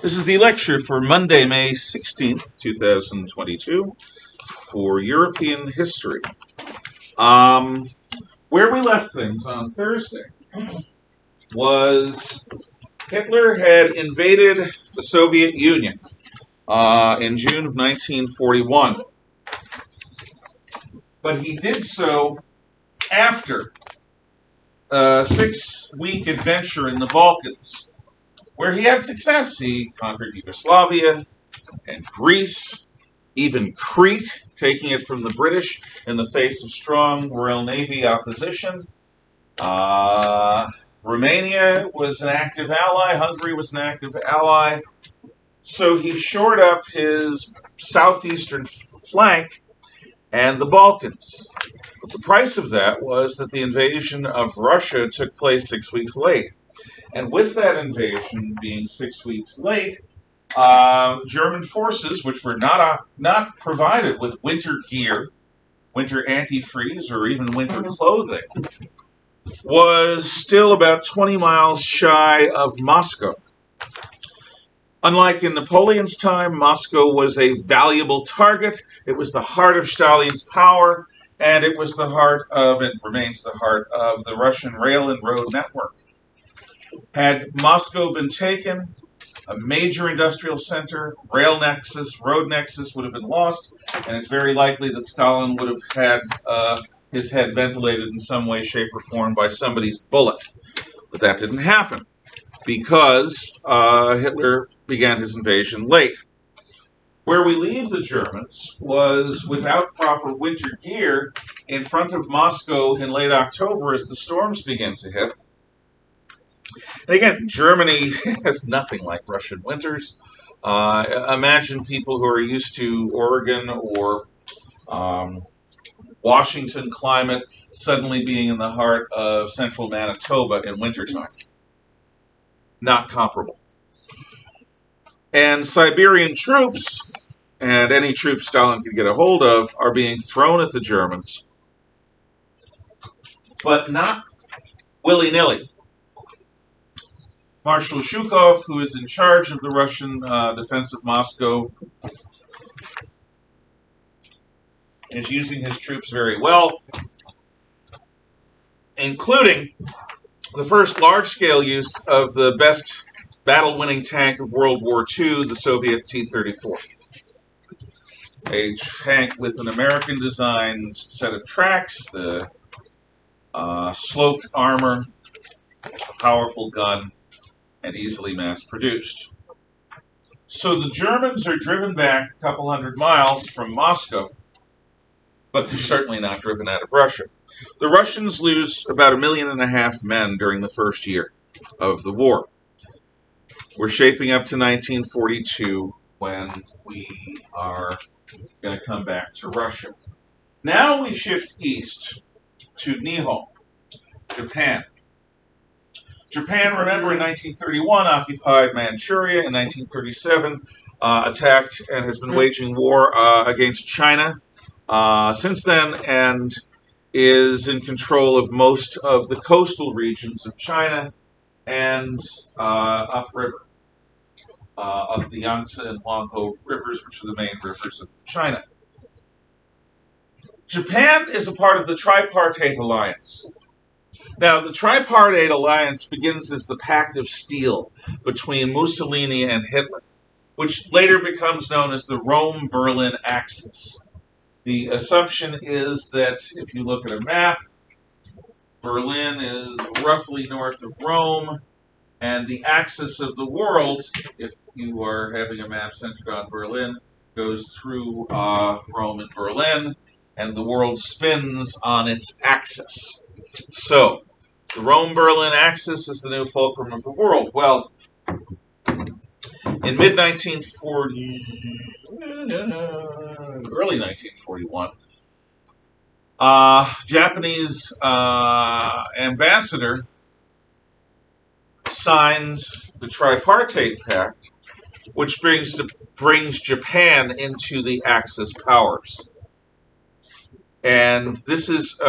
This is the lecture for Monday, May 16th, 2022, for European history. Where we left things on Thursday was Hitler had invaded the Soviet Union in June of 1941. But he did so after a 6-week adventure in the Balkans, where he had success. He conquered Yugoslavia and Greece, even Crete, taking it from the British in the face of strong Royal Navy opposition. Romania was an active ally. Hungary was an active ally. So he shored up his southeastern flank and the Balkans. But the price of that was that the invasion of Russia took place 6 weeks late. And with that invasion being 6 weeks late, German forces, which were not provided with winter gear, winter antifreeze, or even winter clothing, was still about 20 miles shy of Moscow. Unlike in Napoleon's time, Moscow was a valuable target. It was the heart of Stalin's power, and it was the heart of, it remains the heart of the Russian rail and road network. Had Moscow been taken, a major industrial center, rail nexus, road nexus would have been lost, and it's very likely that Stalin would have had his head ventilated in some way, shape, or form by somebody's bullet. But that didn't happen because Hitler began his invasion late. Where we leave the Germans was without proper winter gear in front of Moscow in late October as the storms began to hit. And again, Germany has nothing like Russian winters. Imagine people who are used to Oregon or Washington climate suddenly being in the heart of central Manitoba in wintertime. Not comparable. And Siberian troops, and any troops Stalin could get a hold of, are being thrown at the Germans, but not willy-nilly. Marshal Zhukov, who is in charge of the Russian defense of Moscow, is using his troops very well, including the first large-scale use of the best battle-winning tank of World War II, the Soviet T-34. A tank with an American-designed set of tracks, the sloped armor, a powerful gun, and easily mass-produced. So the Germans are driven back a couple hundred miles from Moscow, but they're certainly not driven out of Russia. The Russians lose about 1.5 million men during the first year of the war. We're shaping up to 1942 when we are going to come back to Russia. Now we shift east to Nihon, Japan. Japan, remember, in 1931 occupied Manchuria. In 1937 attacked and has been waging war against China since then, and is in control of most of the coastal regions of China and upriver of the Yangtze and Huanghe rivers, which are the main rivers of China. Japan is a part of the Tripartite Alliance. Now, the Tripartite Alliance begins as the Pact of Steel between Mussolini and Hitler, which later becomes known as the Rome-Berlin Axis. The assumption is that if you look at a map, Berlin is roughly north of Rome, and the axis of the world, if you are having a map centered on Berlin, goes through Rome and Berlin, and the world spins on its axis. So, the Rome-Berlin axis is the new fulcrum of the world. Well, in mid-1940, early 1941, Japanese ambassador signs the Tripartite Pact, which brings Japan into the Axis powers. And this is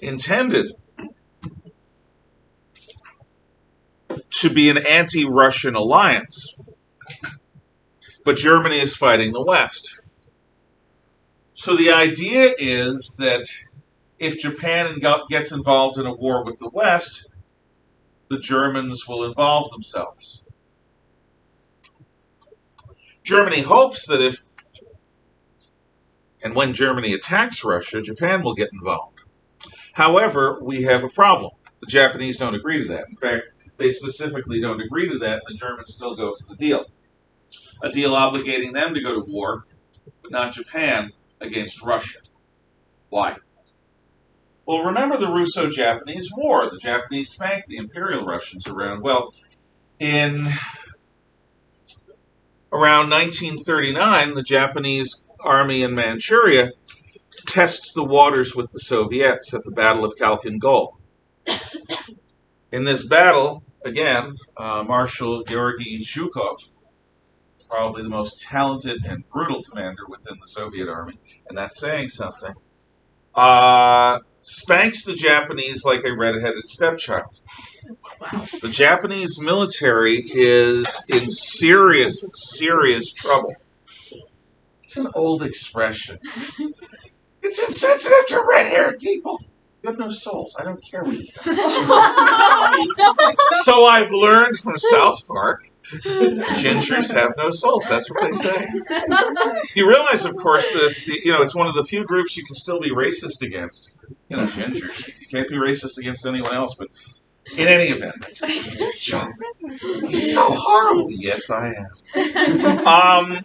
intended to be an anti-Russian alliance. But Germany is fighting the West. So the idea is that if Japan gets involved in a war with the West, the Germans will involve themselves. Germany hopes that if and when Germany attacks Russia, Japan will get involved. However, we have a problem. The Japanese don't agree to that. In fact, they specifically don't agree to that, and the Germans still go for the deal. A deal obligating them to go to war, but not Japan, against Russia. Why? Well, remember the Russo-Japanese War. The Japanese spanked the Imperial Russians around, in around 1939, the Japanese army in Manchuria tests the waters with the Soviets at the Battle of Khalkhin Gol. In this battle, again, Marshal Georgy Zhukov, probably the most talented and brutal commander within the Soviet army, and that's saying something, spanks the Japanese like a red-headed stepchild. The Japanese military is in serious, serious trouble. It's an old expression. It's insensitive to red-haired people. You have no souls. I don't care what you think. So I've learned from South Park, gingers have no souls. That's what they say. You realize, of course, that it's one of the few groups you can still be racist against. Gingers. You can't be racist against anyone else, but in any event, he's so horrible. Yes, I am.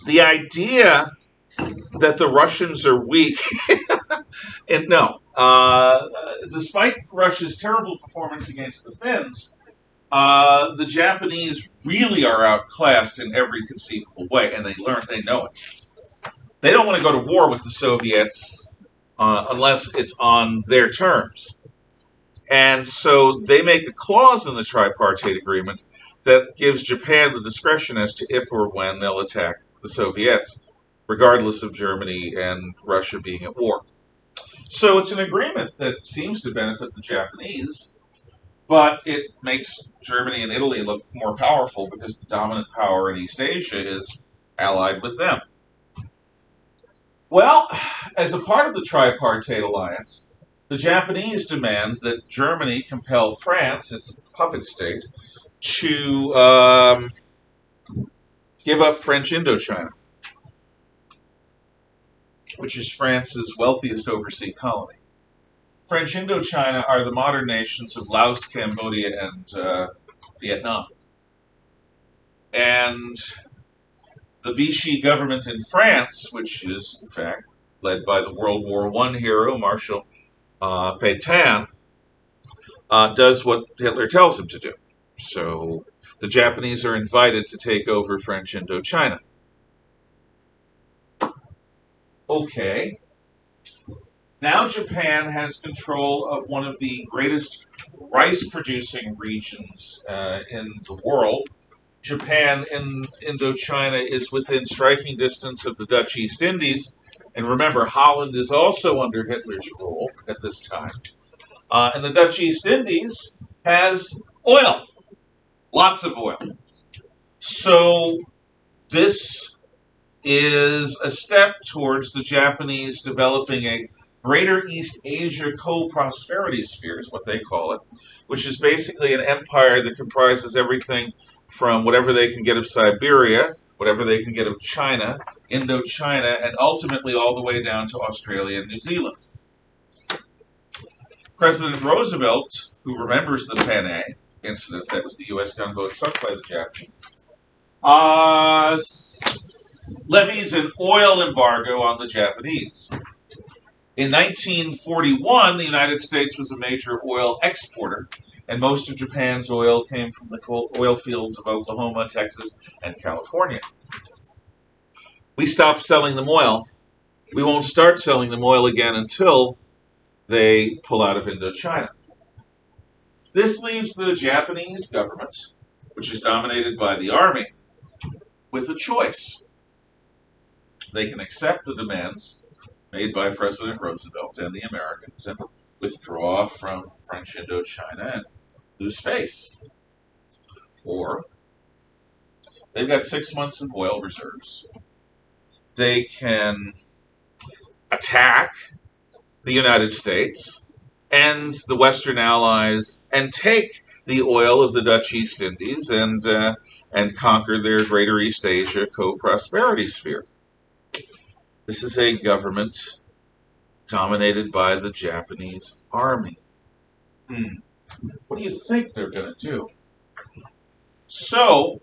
The idea that the Russians are weak, and no, despite Russia's terrible performance against the Finns, the Japanese really are outclassed in every conceivable way, and they know it. They don't want to go to war with the Soviets unless it's on their terms. And so they make a clause in the Tripartite Agreement that gives Japan the discretion as to if or when they'll attack the Soviets, regardless of Germany and Russia being at war. So it's an agreement that seems to benefit the Japanese, but it makes Germany and Italy look more powerful because the dominant power in East Asia is allied with them. Well, as a part of the Tripartite Alliance, the Japanese demand that Germany compel France, its puppet state, to give up French Indochina, which is France's wealthiest overseas colony. French Indochina are the modern nations of Laos, Cambodia, and Vietnam. And the Vichy government in France, which is, in fact, led by the World War I hero, Marshal Bataan, does what Hitler tells him to do. So the Japanese are invited to take over French Indochina. Okay. Now Japan has control of one of the greatest rice-producing regions in the world. Japan in Indochina is within striking distance of the Dutch East Indies. And remember, Holland is also under Hitler's rule at this time. And the Dutch East Indies has oil. Lots of oil. So this is a step towards the Japanese developing a Greater East Asia Co-Prosperity Sphere, is what they call it, which is basically an empire that comprises everything from whatever they can get of Siberia, whatever they can get of China, Indochina, and ultimately all the way down to Australia and New Zealand. President Roosevelt, who remembers the Panay incident, that was the U.S. gunboat sunk by the Japanese, levies an oil embargo on the Japanese. In 1941, the United States was a major oil exporter, and most of Japan's oil came from the oil fields of Oklahoma, Texas, and California. We stopped selling them oil. We won't start selling them oil again until they pull out of Indochina. This leaves the Japanese government, which is dominated by the army, with a choice. They can accept the demands made by President Roosevelt and the Americans and withdraw from French Indochina and lose face. Or they've got 6 months of oil reserves. They can attack the United States and the Western Allies and take the oil of the Dutch East Indies and conquer their Greater East Asia co-prosperity sphere. This is a government dominated by the Japanese army. What do you think they're going to do? So,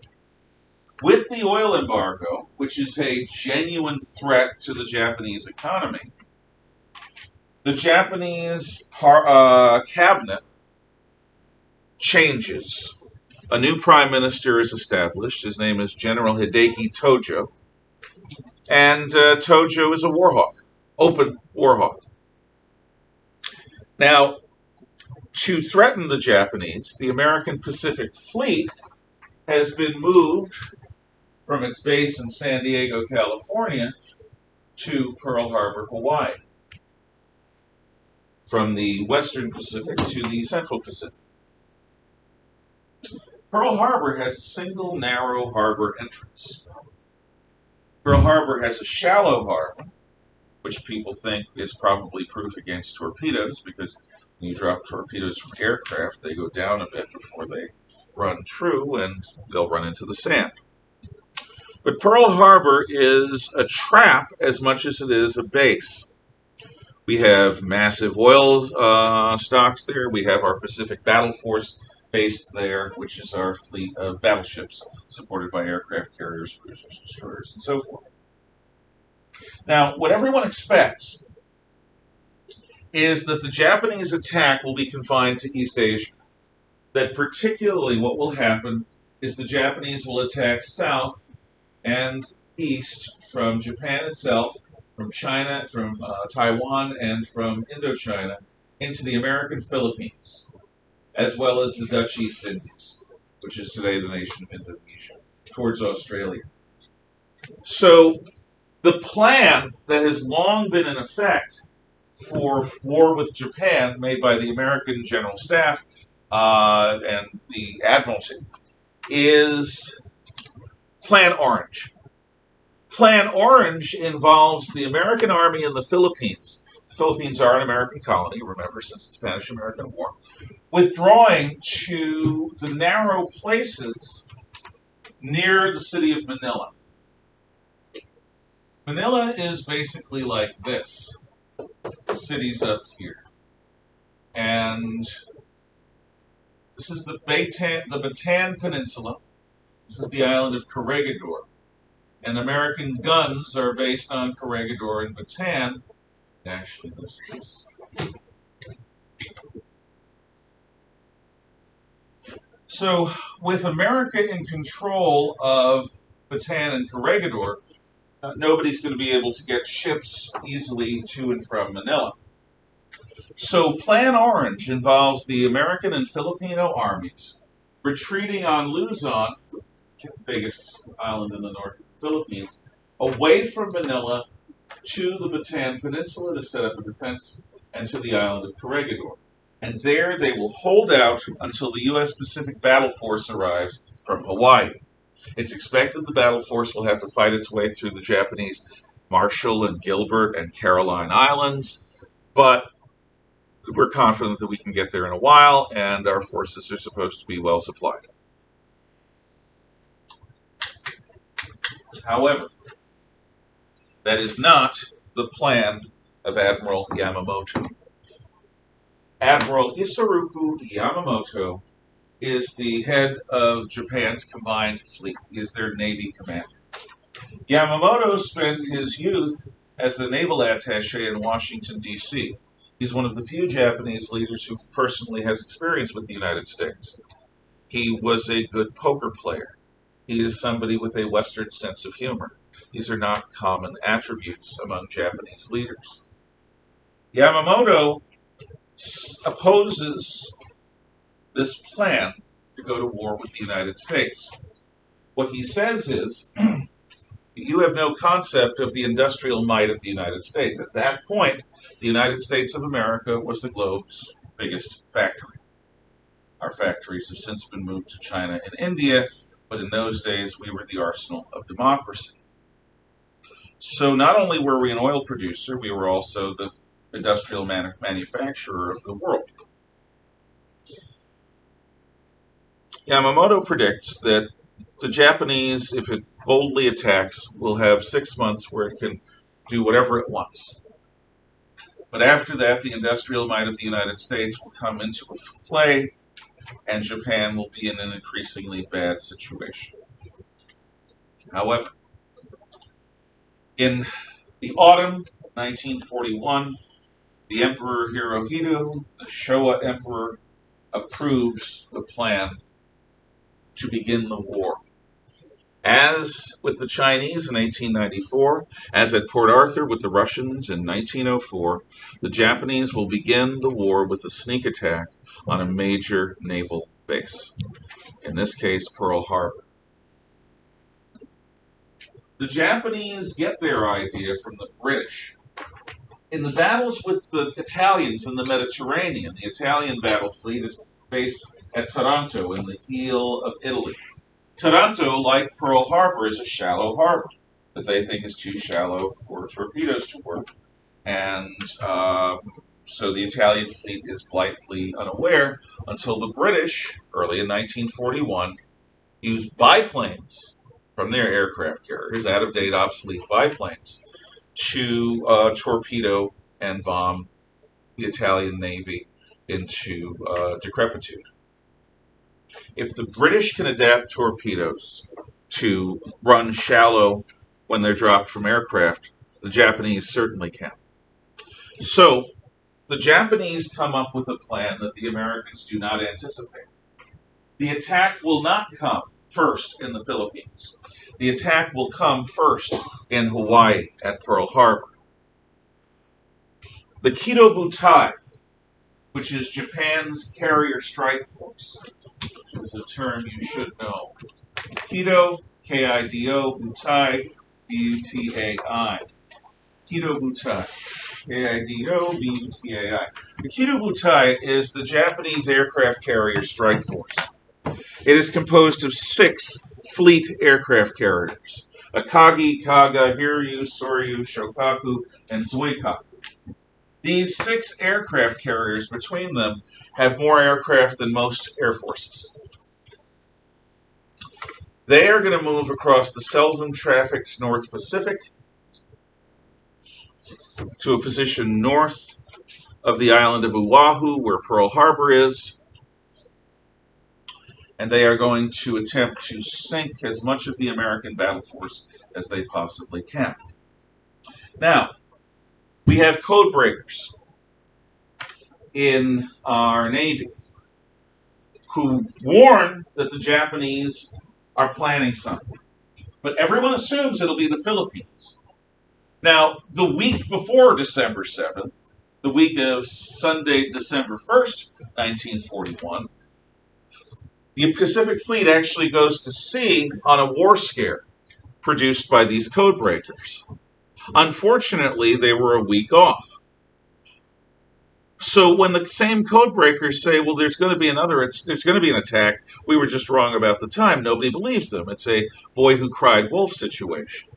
with the oil embargo, which is a genuine threat to the Japanese economy, the Japanese cabinet changes. A new prime minister is established. His name is General Hideki Tojo. And Tojo is a war hawk, open war hawk. Now, to threaten the Japanese, the American Pacific Fleet has been moved from its base in San Diego, California, to Pearl Harbor, Hawaii. From the Western Pacific to the Central Pacific. Pearl Harbor has a single narrow harbor entrance. Pearl Harbor has a shallow harbor, which people think is probably proof against torpedoes, because when you drop torpedoes from aircraft, they go down a bit before they run true, and they'll run into the sand. But Pearl Harbor is a trap as much as it is a base. We have massive oil stocks there. We have our Pacific Battle Force based there, which is our fleet of battleships supported by aircraft carriers, cruisers, destroyers, and so forth. Now, what everyone expects is that the Japanese attack will be confined to East Asia. That particularly what will happen is the Japanese will attack south and east from Japan itself, from China, from Taiwan, and from Indochina into the American Philippines, as well as the Dutch East Indies, which is today the nation of Indonesia, towards Australia. So the plan that has long been in effect for war with Japan, made by the American General Staff and the Admiralty, is Plan Orange. Plan Orange involves the American Army in the Philippines. The Philippines are an American colony, remember, since the Spanish-American War, withdrawing to the narrow places near the city of Manila. Manila is basically like this. The city's up here. And this is the Bataan Peninsula. This is the island of Corregidor. And American guns are based on Corregidor and Bataan. Actually, this is... So, with America in control of Bataan and Corregidor, nobody's going to be able to get ships easily to and from Manila. So, Plan Orange involves the American and Filipino armies retreating on Luzon, the biggest island in the North Philippines, away from Manila to the Bataan Peninsula to set up a defense, and to the island of Corregidor. And there they will hold out until the U.S. Pacific Battle Force arrives from Hawaii. It's expected the battle force will have to fight its way through the Japanese Marshall and Gilbert and Caroline Islands, but we're confident that we can get there in a while, and our forces are supposed to be well supplied. However, that is not the plan of Admiral Yamamoto. Admiral Isoroku Yamamoto is the head of Japan's combined fleet. He is their Navy commander. Yamamoto spent his youth as the naval attaché in Washington, D.C. He's one of the few Japanese leaders who personally has experience with the United States. He was a good poker player. He is somebody with a Western sense of humor. These are not common attributes among Japanese leaders. Yamamoto opposes this plan to go to war with the United States. What he says is, you have no concept of the industrial might of the United States. At that point, the United States of America was the globe's biggest factory. Our factories have since been moved to China and India, but in those days we were the arsenal of democracy. So not only were we an oil producer, we were also the industrial manufacturer of the world. Yamamoto predicts that the Japanese, if it boldly attacks, will have 6 months where it can do whatever it wants. But after that, the industrial might of the United States will come into play, and Japan will be in an increasingly bad situation. However, in the autumn of 1941, the Emperor Hirohito, the Showa Emperor, approves the plan to begin the war. As with the Chinese in 1894, as at Port Arthur with the Russians in 1904, the Japanese will begin the war with a sneak attack on a major naval base, in this case Pearl Harbor. The Japanese get their idea from the British. In the battles with the Italians in the Mediterranean, the Italian battle fleet is based at Taranto in the heel of Italy. Taranto, like Pearl Harbor, is a shallow harbor that they think is too shallow for torpedoes to work. And so the Italian fleet is blithely unaware until the British, early in 1941, used biplanes from their aircraft carriers, out-of-date, obsolete biplanes, to torpedo and bomb the Italian Navy into decrepitude. If the British can adapt torpedoes to run shallow when they're dropped from aircraft, the Japanese certainly can. So the Japanese come up with a plan that the Americans do not anticipate. The attack will not come first in the Philippines. The attack will come first in Hawaii at Pearl Harbor. The Kido Butai, which is Japan's carrier strike force, which is a term you should know. Kido, K-I-D-O, Butai, B-U-T-A-I. Kido Butai, K-I-D-O, B-U-T-A-I. The Kido Butai is the Japanese aircraft carrier strike force. It is composed of 6 fleet aircraft carriers: Akagi, Kaga, Hiryu, Soryu, Shokaku, and Zuikaku. These 6 aircraft carriers between them have more aircraft than most air forces. They are going to move across the seldom trafficked North Pacific to a position north of the island of Oahu, where Pearl Harbor is, and they are going to attempt to sink as much of the American battle force as they possibly can. Now, we have code breakers in our Navy who warn that the Japanese are planning something. But everyone assumes it'll be the Philippines. Now, the week before December 7th, the week of Sunday, December 1st, 1941, the Pacific Fleet actually goes to sea on a war scare produced by these code breakers. Unfortunately, they were a week off. So when the same code breakers say, well, there's going to be an attack, we were just wrong about the time, nobody believes them. It's a boy who cried wolf situation.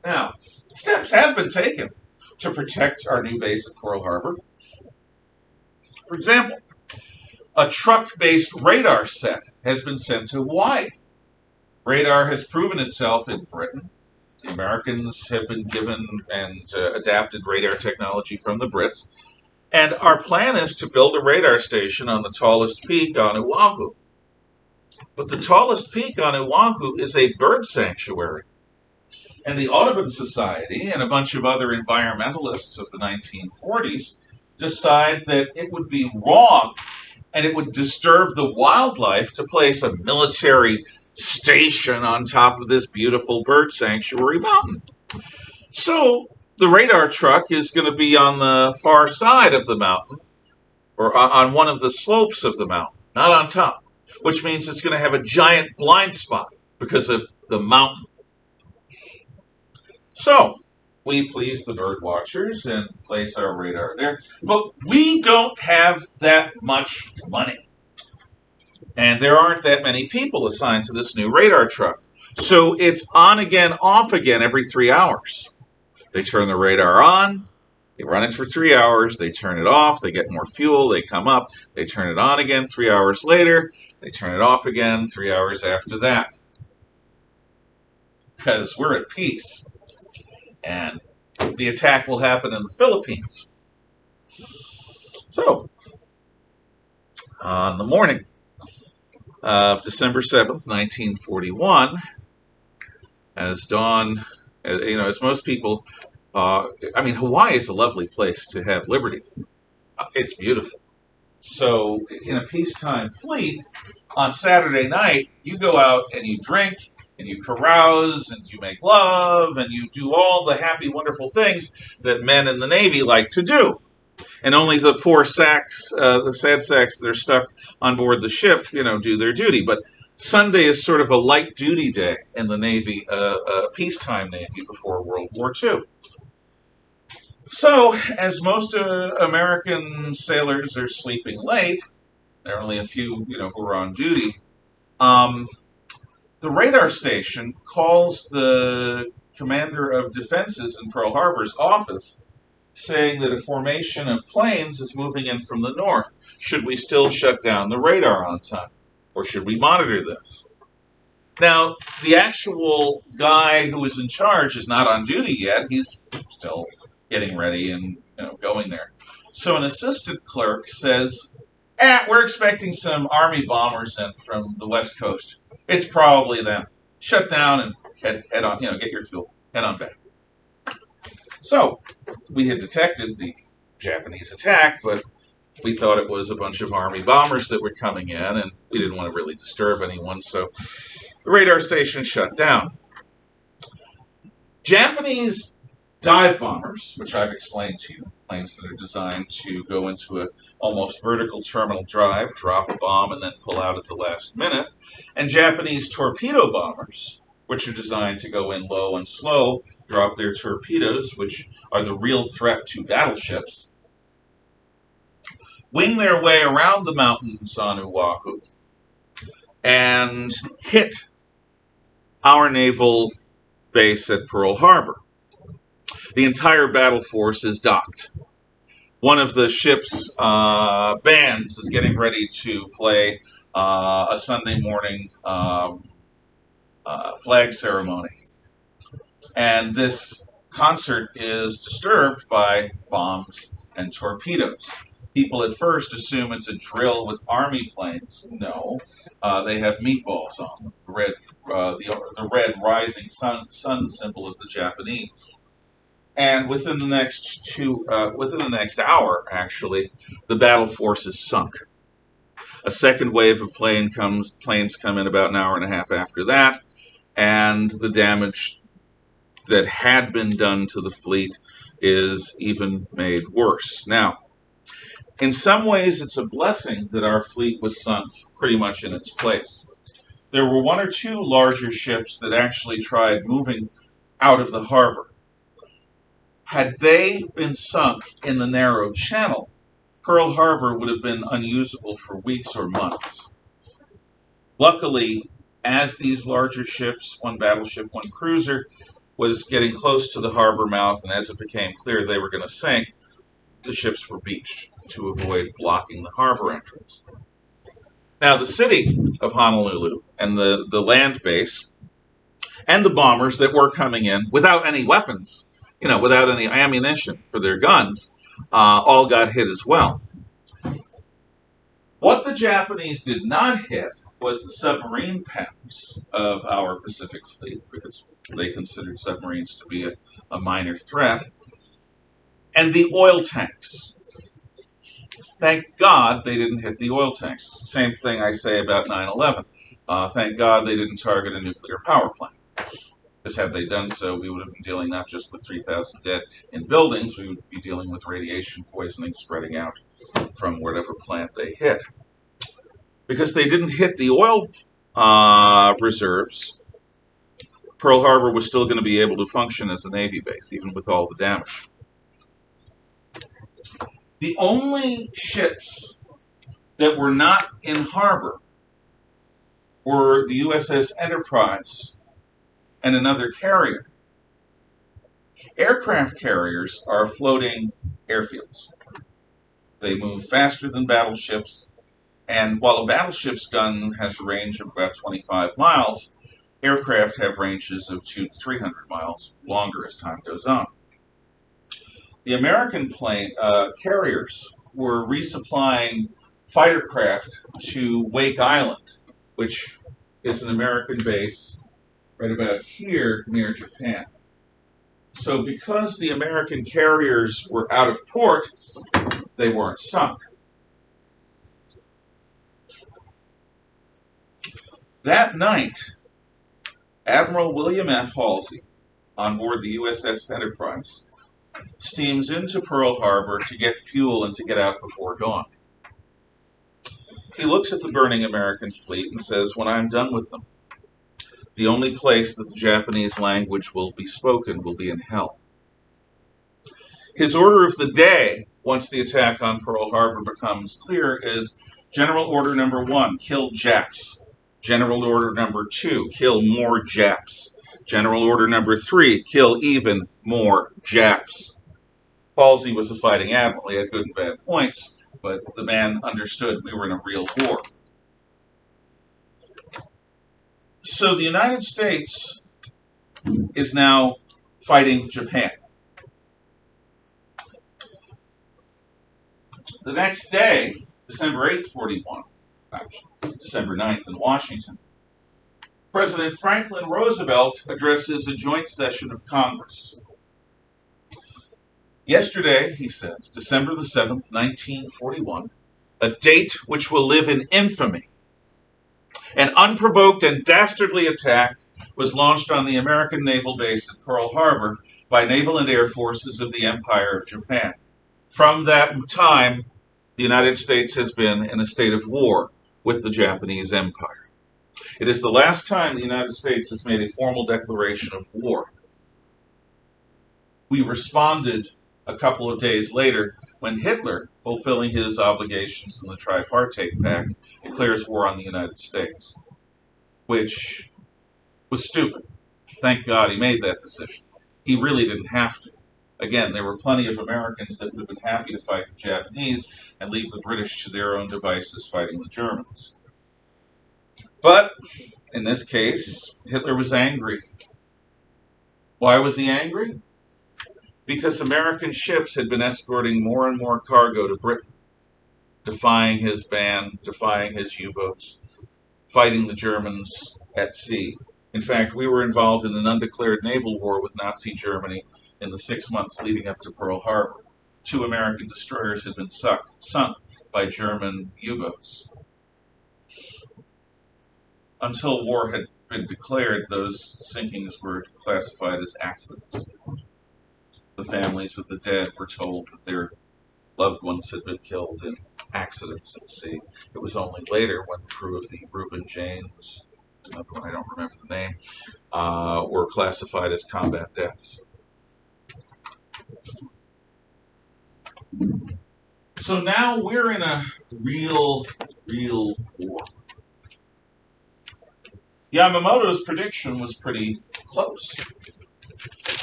Now, steps have been taken to protect our new base at Pearl Harbor. For example, a truck-based radar set has been sent to Hawaii. Radar has proven itself in Britain. The Americans have been given and adapted radar technology from the Brits. And our plan is to build a radar station on the tallest peak on Oahu. But the tallest peak on Oahu is a bird sanctuary. And the Audubon Society and a bunch of other environmentalists of the 1940s decide that it would be wrong and it would disturb the wildlife to place a military station on top of this beautiful bird sanctuary mountain. So the radar truck is going to be on the far side of the mountain, or on one of the slopes of the mountain, not on top, which means it's going to have a giant blind spot because of the mountain. So we please the bird watchers and place our radar there. But we don't have that much money. And there aren't that many people assigned to this new radar truck. So it's on again, off again every 3 hours. They turn the radar on, they run it for 3 hours, they turn it off, they get more fuel, they come up, they turn it on again 3 hours later, they turn it off again 3 hours after that. Because we're at peace. And the attack will happen in the Philippines. So, on the morning of December 7th, 1941, as dawn, as most people, Hawaii is a lovely place to have liberty. It's beautiful. So, in a peacetime fleet, on Saturday night, you go out and you drink, and you carouse, and you make love, and you do all the happy, wonderful things that men in the Navy like to do. And only the poor sacks, the sad sacks that are stuck on board the ship, do their duty. But Sunday is sort of a light duty day in the Navy, peacetime Navy before World War II. So, as most American sailors are sleeping late, there are only a few, who are on duty, the radar station calls the commander of defenses in Pearl Harbor's office saying that a formation of planes is moving in from the north. Should we still shut down the radar on time? Or should we monitor this? Now, the actual guy who is in charge is not on duty yet. He's still getting ready and going there. So an assistant clerk says, we're expecting some Army bombers in from the West Coast. It's probably them. Shut down and head on, get your fuel. Head on back. So, we had detected the Japanese attack, but we thought it was a bunch of Army bombers that were coming in, and we didn't want to really disturb anyone, so the radar station shut down. Japanese dive bombers, which I've explained to you, planes that are designed to go into an almost vertical terminal drive, drop a bomb, and then pull out at the last minute, and Japanese torpedo bombers, which are designed to go in low and slow, drop their torpedoes, which are the real threat to battleships, wing their way around the mountains on Oahu, and hit our naval base at Pearl Harbor. The entire battle force is docked. One of the ship's bands is getting ready to play a Sunday morning flag ceremony. And this concert is disturbed by bombs and torpedoes. People at first assume it's a drill with Army planes. No, they have meatballs on them, the red rising sun symbol of the Japanese. And within the next hour, actually, the battle force is sunk. A second wave of planes come in about an hour and a half after that, and the damage that had been done to the fleet is even made worse. Now, in some ways, it's a blessing that our fleet was sunk pretty much in its place. There were one or two larger ships that actually tried moving out of the harbor. Had they been sunk in the narrow channel, Pearl Harbor would have been unusable for weeks or months. Luckily, as these larger ships, one battleship, one cruiser, was getting close to the harbor mouth, and as it became clear they were going to sink, the ships were beached to avoid blocking the harbor entrance. Now, the city of Honolulu and the land base and the bombers that were coming in without any weapons, without any ammunition for their guns, all got hit as well. What the Japanese did not hit was the submarine pens of our Pacific Fleet, because they considered submarines to be a minor threat, and the oil tanks. Thank God they didn't hit the oil tanks. It's the same thing I say about 9/11. Thank God they didn't target a nuclear power plant. Because had they done so, we would have been dealing not just with 3,000 dead in buildings, we would be dealing with radiation poisoning spreading out from whatever plant they hit. Because they didn't hit the oil reserves, Pearl Harbor was still going to be able to function as a Navy base, even with all the damage. The only ships that were not in harbor were the USS Enterprise and another carrier. Aircraft carriers are floating airfields. They move faster than battleships, and while a battleship's gun has a range of about 25 miles, aircraft have ranges of 200 to 300 miles, longer as time goes on. The American carriers were resupplying fighter craft to Wake Island, which is an American base right about here near Japan. So because the American carriers were out of port, they weren't sunk. That night, Admiral William F. Halsey, on board the USS Enterprise, steams into Pearl Harbor to get fuel and to get out before dawn. He looks at the burning American fleet and says, "When I'm done with them, the only place that the Japanese language will be spoken will be in hell." His order of the day, once the attack on Pearl Harbor becomes clear, is General Order Number 1, kill Japs. General Order Number 2, kill more Japs. General Order Number 3, kill even more Japs. Halsey was a fighting admiral. He had good and bad points, but the man understood we were in a real war. So the United States is now fighting Japan. The next day, December 8th, 41, actually, December 9th in Washington, President Franklin Roosevelt addresses a joint session of Congress. Yesterday, he says, December the 7th, 1941, a date which will live in infamy. An unprovoked and dastardly attack was launched on the American naval base at Pearl Harbor by naval and air forces of the Empire of Japan. From that time, the United States has been in a state of war with the Japanese Empire. It is the last time the United States has made a formal declaration of war. We responded a couple of days later when Hitler, fulfilling his obligations in the Tripartite Pact, declares war on the United States, which was stupid. Thank God he made that decision. He really didn't have to. Again, there were plenty of Americans that would have been happy to fight the Japanese and leave the British to their own devices fighting the Germans. But, in this case, Hitler was angry. Why was he angry? Because American ships had been escorting more and more cargo to Britain, defying his ban, defying his U-boats, fighting the Germans at sea. In fact, we were involved in an undeclared naval war with Nazi Germany in the 6 months leading up to Pearl Harbor. 2 American destroyers had been sunk by German U-boats. Until war had been declared, those sinkings were classified as accidents. The families of the dead were told that their loved ones had been killed in accidents at sea. It was only later when the crew of the Reuben James, another one I don't remember the name, were classified as combat deaths. So now we're in a real war. Yamamoto's prediction was pretty close.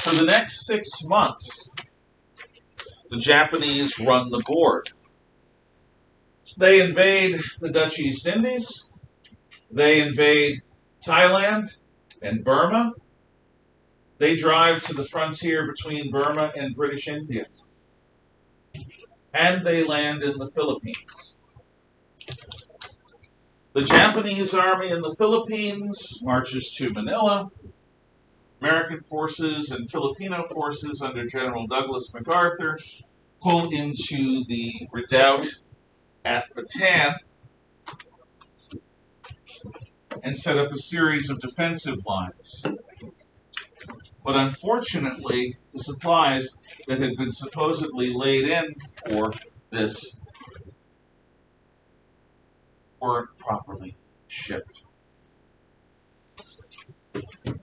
For the next 6 months, the Japanese run the board. They invade the Dutch East Indies. They invade Thailand and Burma. They drive to the frontier between Burma and British India. And they land in the Philippines. The Japanese army in the Philippines marches to Manila. American forces and Filipino forces under General Douglas MacArthur pull into the redoubt at Bataan and set up a series of defensive lines. But unfortunately, the supplies that had been supposedly laid in for this weren't properly shipped.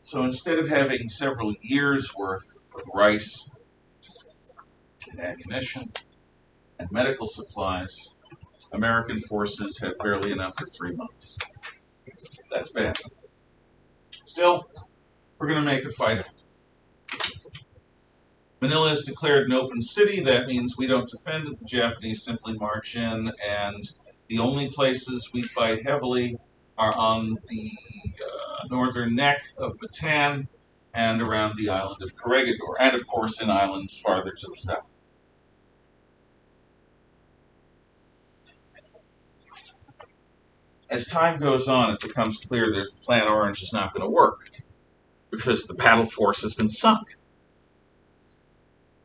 So instead of having several years' worth of rice and ammunition and medical supplies, American forces had barely enough for 3 months. That's bad. Still, we're going to make a fight of it. Manila is declared an open city. That means we don't defend it. The Japanese simply march in, and the only places we fight heavily are on the northern neck of Bataan and around the island of Corregidor, and of course in islands farther to the south. As time goes on, it becomes clear that Plan Orange is not going to work because the battle force has been sunk.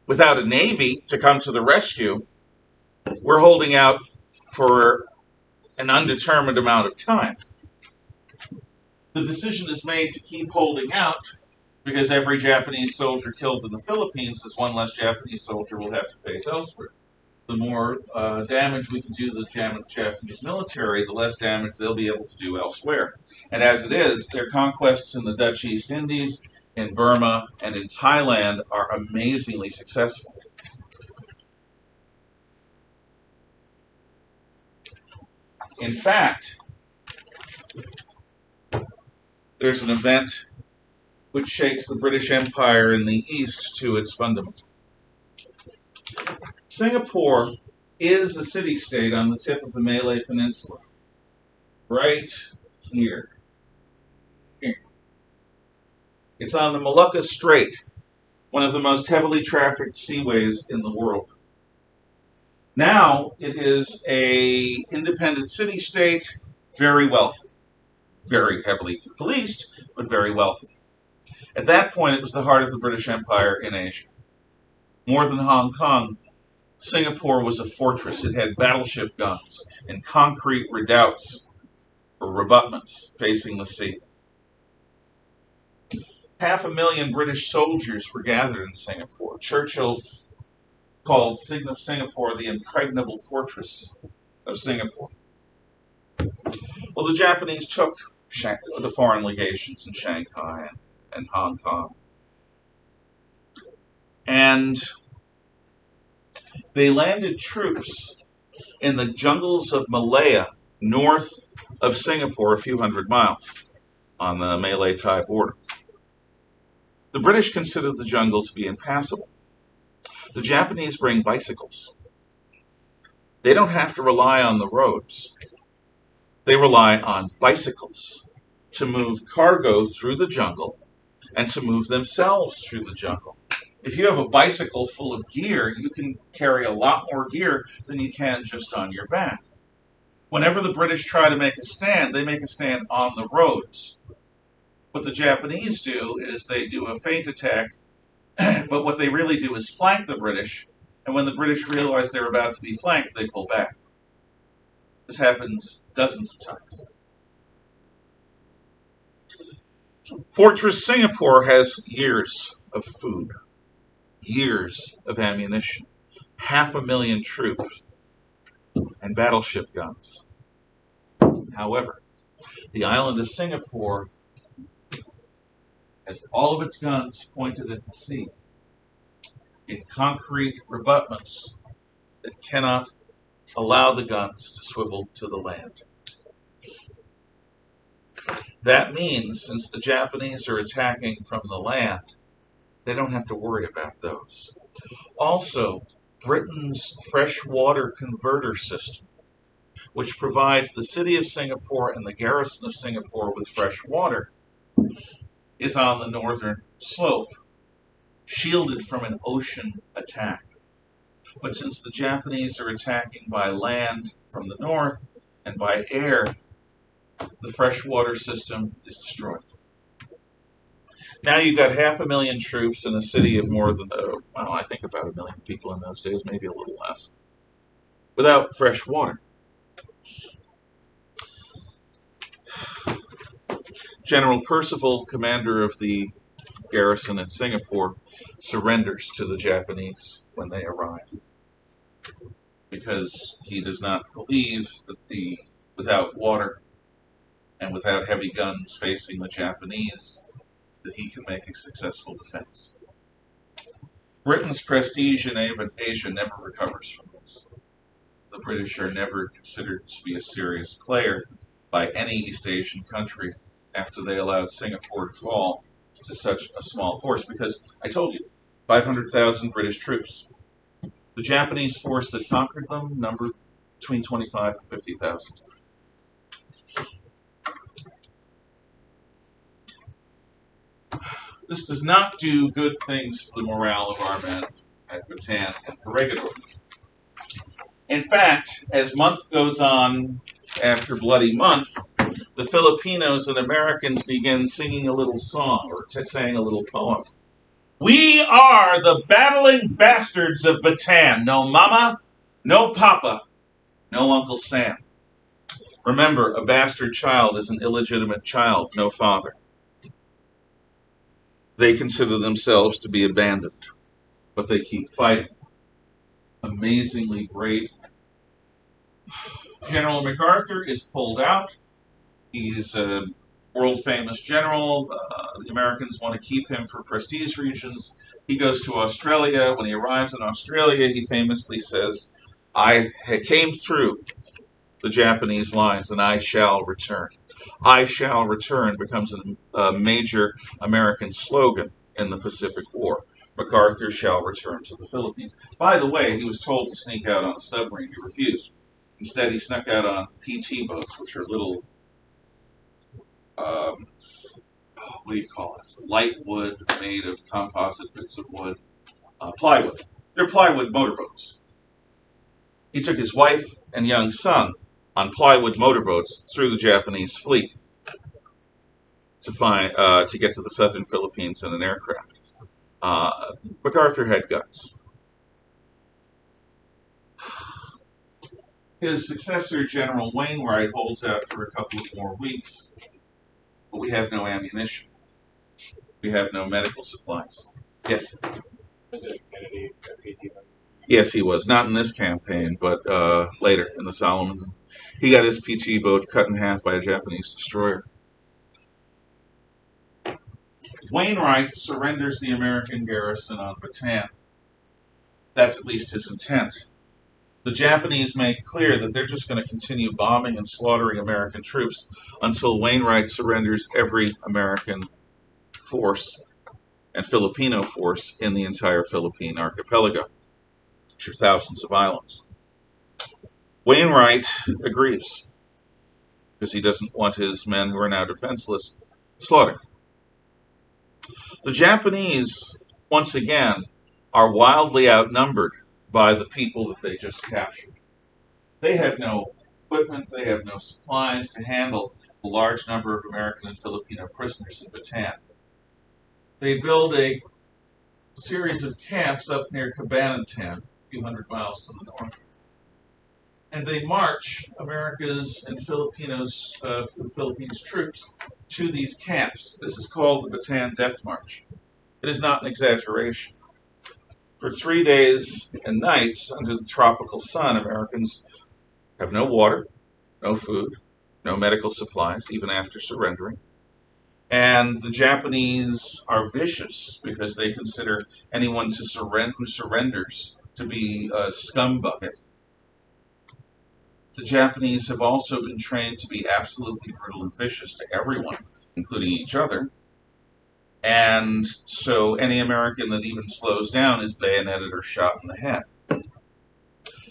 Without a navy to come to the rescue, we're holding out for an undetermined amount of time. The decision is made to keep holding out because every Japanese soldier killed in the Philippines is one less Japanese soldier we'll have to face elsewhere. The more damage we can do to the Japanese military, the less damage they'll be able to do elsewhere. And as it is, their conquests in the Dutch East Indies, in Burma, and in Thailand are amazingly successful. In fact, there's an event which shakes the British Empire in the East to its fundament. Singapore is a city-state on the tip of the Malay Peninsula, right here. It's on the Malacca Strait, one of the most heavily trafficked seaways in the world. Now it is an independent city-state, very wealthy. Very heavily policed, but very wealthy. At that point, it was the heart of the British Empire in Asia. More than Hong Kong, Singapore was a fortress. It had battleship guns and concrete redoubts, or rebutments, facing the sea. 500,000 British soldiers were gathered in Singapore. Churchill called Singapore the impregnable fortress of Singapore. Well, the Japanese took the foreign legations in Shanghai and Hong Kong, and they landed troops in the jungles of Malaya, north of Singapore, a few hundred miles, on the Malay-Thai border. The British considered the jungle to be impassable. The Japanese bring bicycles. They don't have to rely on the roads. They rely on bicycles to move cargo through the jungle and to move themselves through the jungle. If you have a bicycle full of gear, you can carry a lot more gear than you can just on your back. Whenever the British try to make a stand, they make a stand on the roads. What the Japanese do is they do a feint attack, but what they really do is flank the British, and when the British realize they're about to be flanked, they pull back. This happens dozens of times. Fortress Singapore has years of food, years of ammunition, 500,000 troops, and battleship guns. However, the island of Singapore has all of its guns pointed at the sea in concrete rebutments that cannot allow the guns to swivel to the land. That means, since the Japanese are attacking from the land, they don't have to worry about those. Also, Britain's freshwater converter system, which provides the city of Singapore and the garrison of Singapore with fresh water, is on the northern slope, shielded from an ocean attack. But since the Japanese are attacking by land from the north and by air, the freshwater system is destroyed. Now you've got 500,000 troops in a city of more than, I think about 1 million people in those days, maybe a little less, without fresh water. General Percival, commander of the garrison at Singapore, surrenders to the Japanese when they arrive, because he does not believe that without water and without heavy guns facing the Japanese, that he can make a successful defense. Britain's prestige in Asia never recovers from this. The British are never considered to be a serious player by any East Asian country after they allowed Singapore to fall to such a small force, because I told you, 500,000 British troops. The Japanese force that conquered them numbered between 25 and 50,000. This does not do good things for the morale of our men at Bataan and Corregidor. In fact, as month goes on after Bloody Month, the Filipinos and Americans begin singing a little song, or saying a little poem. We are the battling bastards of Bataan. No mama, no papa, no Uncle Sam. Remember, a bastard child is an illegitimate child, no father. They consider themselves to be abandoned, but they keep fighting. Amazingly brave. General MacArthur is pulled out. He's a world-famous general. The Americans want to keep him for prestige reasons. He goes to Australia. When he arrives in Australia, he famously says, I came through the Japanese lines and I shall return. I shall return becomes a major American slogan in the Pacific War. MacArthur shall return to the Philippines. By the way, he was told to sneak out on a submarine. He refused. Instead, he snuck out on PT boats, which are little, what do you call it? Light wood made of composite bits of wood. Plywood. They're plywood motorboats. He took his wife and young son on plywood motorboats through the Japanese fleet to get to the southern Philippines in an aircraft. MacArthur had guts. His successor, General Wainwright, holds out for a couple of more weeks, but we have no ammunition. We have no medical supplies. Yes? President Kennedy, PT. Yes, he was. Not in this campaign, but later in the Solomons. He got his PT boat cut in half by a Japanese destroyer. Wainwright surrenders the American garrison on Bataan. That's at least his intent. The Japanese make clear that they're just going to continue bombing and slaughtering American troops until Wainwright surrenders every American force and Filipino force in the entire Philippine archipelago, which are thousands of islands. Wainwright agrees because he doesn't want his men who are now defenseless slaughtered. The Japanese, once again, are wildly outnumbered by the people that they just captured. They have no equipment, they have no supplies to handle a large number of American and Filipino prisoners in Bataan. They build a series of camps up near Cabanatuan, a few hundred miles to the north. And they march America's and Philippines troops to these camps. This is called the Bataan Death March. It is not an exaggeration. For 3 days and nights under the tropical sun, Americans have no water, no food, no medical supplies, even after surrendering. And the Japanese are vicious because they consider anyone who surrenders to be a scumbucket. The Japanese have also been trained to be absolutely brutal and vicious to everyone, including each other. And so any American that even slows down is bayoneted or shot in the head.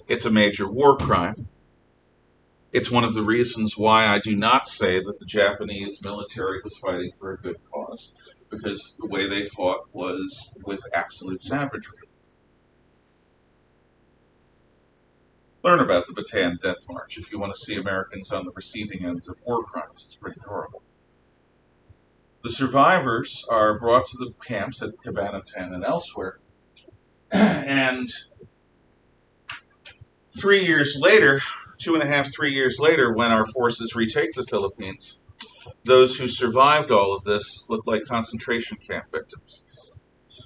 It's a major war crime. It's one of the reasons why I do not say that the Japanese military was fighting for a good cause, because the way they fought was with absolute savagery. Learn about the Bataan Death March if you want to see Americans on the receiving end of war crimes. It's pretty horrible. The survivors are brought to the camps at Cabanatuan and elsewhere, and 3 years later, 2.5, 3 years later, when our forces retake the Philippines, those who survived all of this look like concentration camp victims.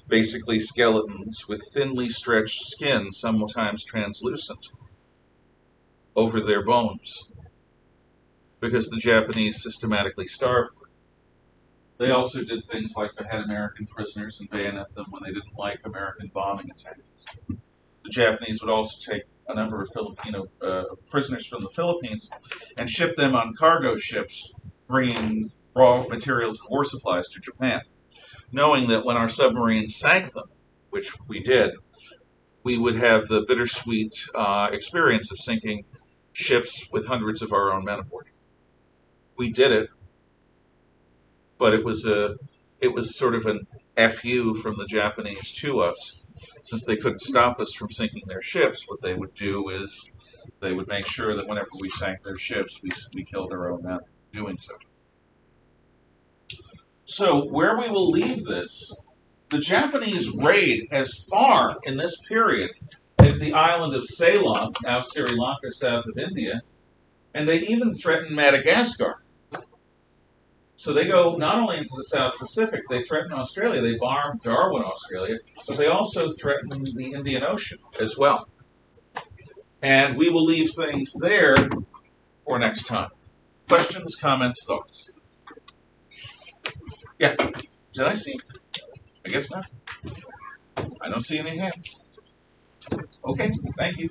Basically skeletons with thinly stretched skin, sometimes translucent, over their bones, because the Japanese systematically starved them. They also did things like behead American prisoners and bayonet them when they didn't like American bombing attacks. The Japanese would also take a number of Filipino prisoners from the Philippines and ship them on cargo ships, bringing raw materials and war supplies to Japan, knowing that when our submarines sank them, which we did, we would have the bittersweet experience of sinking ships with hundreds of our own men aboard. We did it, but it was sort of an FU from the Japanese to us. Since they couldn't stop us from sinking their ships, what they would do is they would make sure that whenever we sank their ships, we killed our own men doing so. So where we will leave this, the Japanese raid as far in this period as the island of Ceylon, now Sri Lanka, south of India, and they even threaten Madagascar. So they go not only into the South Pacific, they threaten Australia, they bomb Darwin, Australia, but they also threaten the Indian Ocean as well. And we will leave things there for next time. Questions, comments, thoughts? Yeah, did I see? I guess not. I don't see any hands. Okay, thank you.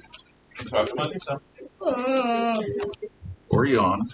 Talk among yourself. Or yawn.